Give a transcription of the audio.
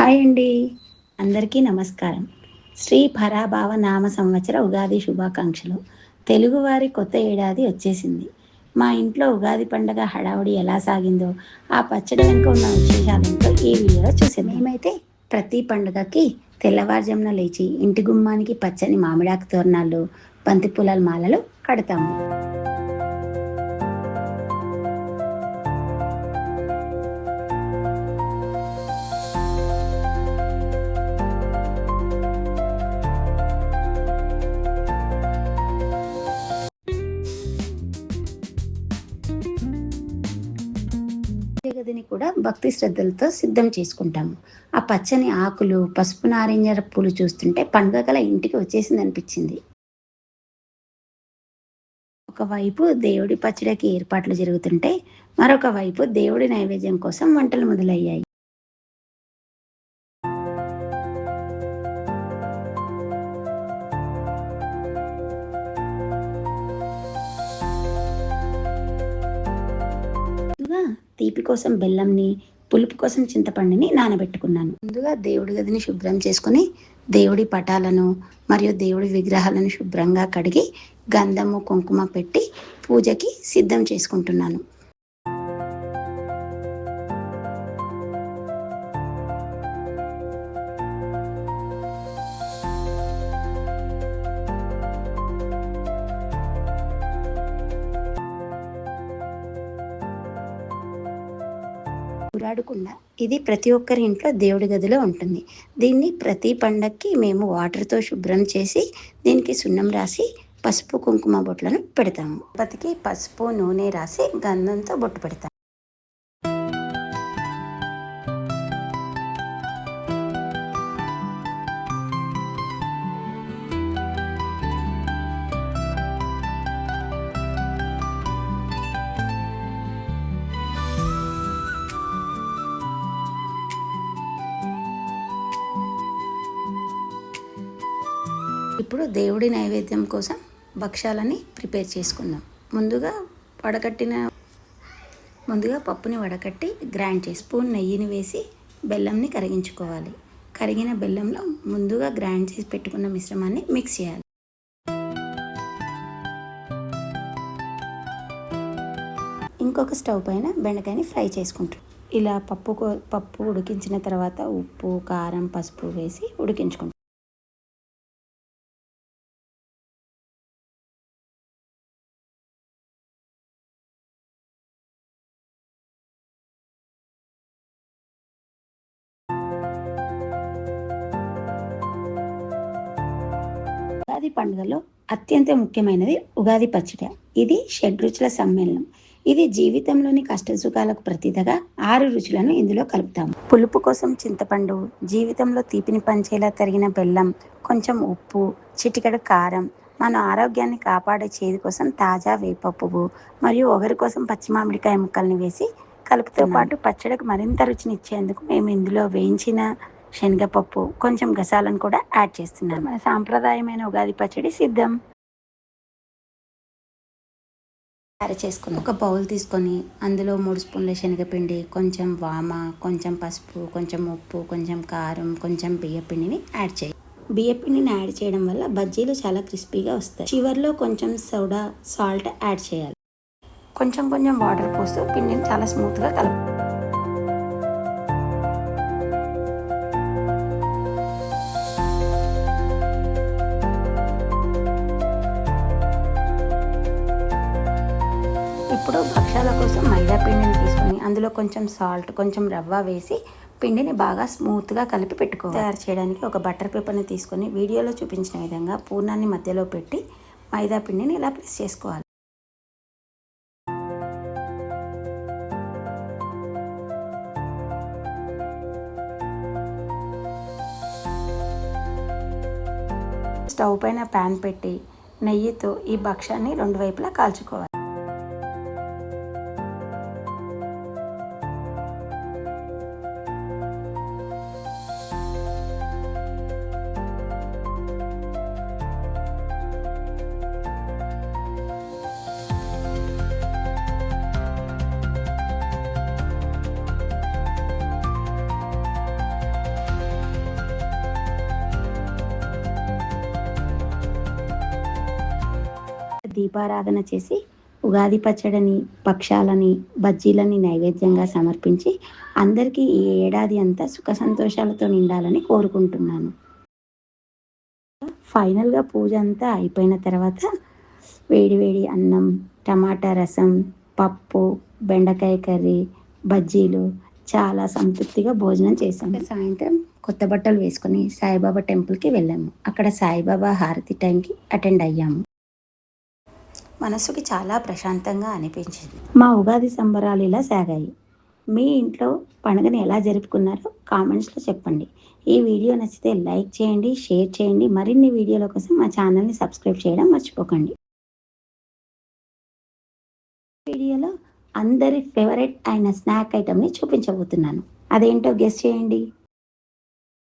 Hi అండి. అందరికీ నమస్కారం. శ్రీ పరాభావ నామ సంవత్సర ఉగాది శుభాకాంక్షలు. తెలుగువారి కొత్త ఏడాది వచ్చేసింది. మా ఇంట్లో ఉగాది పండగ హడావుడి ఎలా సాగిందో, ఆ పచ్చడి వెనుక ఉన్న విశేషాలేంటో ఈ వీడియోలో చూసేద్దాం. మేమైతే ప్రతి పండుగకి తెల్లవారుజామున లేచి ఇంటి గుమ్మానికి పచ్చని మామిడాకు తోరణాలు, బంతిపూల మాలలు కడతాము. గదిని కూడా భక్తి శ్రద్ధలతో సిద్ధం చేసుకుంటాము. ఆ పచ్చని ఆకులు, పసుపు నారింజ పూలు చూస్తుంటే పండుగ గల ఇంటికి వచ్చేసింది అనిపించింది. ఒకవైపు దేవుడి పచ్చడికి ఏర్పాట్లు జరుగుతుంటే, మరొక వైపు దేవుడి నైవేద్యం కోసం వంటలు మొదలయ్యాయి. ముందుగా తీపి కోసం బెల్లంని, పులుపు కోసం చింతపండుని నానబెట్టుకున్నాను. ముందుగా దేవుడి గదిని శుభ్రం చేసుకుని దేవుడి పటాలను మరియు దేవుడి విగ్రహాలను శుభ్రంగా కడిగి గంధము కుంకుమ పెట్టి పూజకి సిద్ధం చేసుకుంటున్నాను. గురాడుకుండ ఇది ప్రతి ఒక్కరి ఇంట్లో దేవుడి గదిలో ఉంటుంది. దీన్ని ప్రతి పండక్కి మేము వాటర్తో శుభ్రం చేసి దీనికి సున్నం రాసి పసుపు కుంకుమ బొట్లను పెడతాము. గణపతికి పసుపు నూనె రాసి గంధంతో బొట్టు పెడతాము. ఇప్పుడు దేవుడి నైవేద్యం కోసం భక్షాలని ప్రిపేర్ చేసుకుందాం. ముందుగా పప్పుని వడకట్టి గ్రైండ్ చేసి స్పూన్ నెయ్యిని వేసి బెల్లంని కరిగించుకోవాలి. కరిగిన బెల్లంలో ముందుగా గ్రైండ్ చేసి పెట్టుకున్న మిశ్రమాన్ని మిక్స్ చేయాలి. ఇంకొక స్టవ్ పైన బెండకాయని ఫ్రై చేసుకుంటాం. ఇలా పప్పు ఉడికించిన తర్వాత ఉప్పు, కారం, పసుపు వేసి ఉడికించుకుంటాం. ఉగాది పండుగలో అత్యంత ముఖ్యమైనది ఉగాది పచ్చడి. ఇది షడ్రుచుల సమ్మేళనం. ఇది జీవితంలోని కష్టసుఖాలకు ప్రతీకగా 6 రుచులను ఇందులో కలుపుతాము. పులుపు కోసం చింతపండు, జీవితంలో తీపిని పంచేలా తరిగిన బెల్లం, కొంచెం ఉప్పు, చిటికెడు కారం, మన ఆరోగ్యాన్ని కాపాడే చేదు కోసం తాజా వేప పువ్వు మరియు ఒగరు కోసం పచ్చి మామిడికాయ ముక్కల్ని వేసి కలుపుతో పాటు పచ్చడికి మరింత రుచినిచ్చేందుకు మేము ఇందులో వేయించిన శనగపప్పు, కొంచెం గసాలను కూడా యాడ్ చేస్తున్నాను. మన సాంప్రదాయమైన ఉగాది పచ్చడి సిద్ధం. తయారు చేసుకుని ఒక బౌల్ తీసుకొని అందులో 3 స్పూన్ల శనగపిండి, కొంచెం వామ, కొంచెం పసుపు, కొంచెం ఉప్పు, కొంచెం కారం, కొంచెం బియ్యపిండిని యాడ్ చేయాలి. బియ్యపిండిని యాడ్ చేయడం వల్ల బజ్జీలు చాలా క్రిస్పీగా వస్తాయి. చివర్లో కొంచెం సోడా, సాల్ట్ యాడ్ చేయాలి. కొంచెం వాటర్ పోస్తూ పిండిని చాలా స్మూత్గా కలుపు. ఇప్పుడు భక్షాల కోసం మైదా పిండిని తీసుకొని అందులో కొంచెం సాల్ట్, కొంచెం రవ్వ వేసి పిండిని బాగా స్మూత్గా కలిపి పెట్టుకోవాలి. తయారు చేయడానికి ఒక బటర్ పేపర్ని తీసుకొని వీడియోలో చూపించిన విధంగా పూర్ణాన్ని మధ్యలో పెట్టి మైదా పిండిని ఇలా ప్రెస్ చేసుకోవాలి. స్టవ్ పైన ప్యాన్ పెట్టి నెయ్యితో ఈ భక్షాన్ని 2 వైపులా కాల్చుకోవాలి. దీపారాధన చేసి ఉగాది పచ్చడిని, భక్షాలని, బజ్జీలని నైవేద్యంగా సమర్పించి అందరికీ ఈ ఏడాది అంతా సుఖ సంతోషాలతో నిండాలని కోరుకుంటున్నాను. ఫైనల్గా పూజ అంతా అయిపోయిన తర్వాత వేడి వేడి అన్నం, టమాటా రసం, పప్పు, బెండకాయ కర్రీ, బజ్జీలు చాలా సంతృప్తిగా భోజనం చేశాము. సాయంత్రం కొత్త బట్టలు వేసుకొని సాయిబాబా టెంపుల్కి వెళ్ళాము. అక్కడ సాయిబాబా హారతి టైంకి అటెండ్ అయ్యాము. మనసుకి చాలా ప్రశాంతంగా అనిపించింది. మా ఉగాది సంబరాలు ఇలా సాగాయి. మీ ఇంట్లో పండుగని ఎలా జరుపుకున్నారో కామెంట్స్లో చెప్పండి. ఈ వీడియో నచ్చితే లైక్ చేయండి, షేర్ చేయండి. మరిన్ని వీడియోల కోసం మా ఛానల్ని సబ్స్క్రైబ్ చేయడం మర్చిపోకండి. వీడియోలో అందరి ఫేవరెట్ అయిన స్నాక్ ఐటమ్ని చూపించబోతున్నాను. అదేంటో గెస్ చేయండి.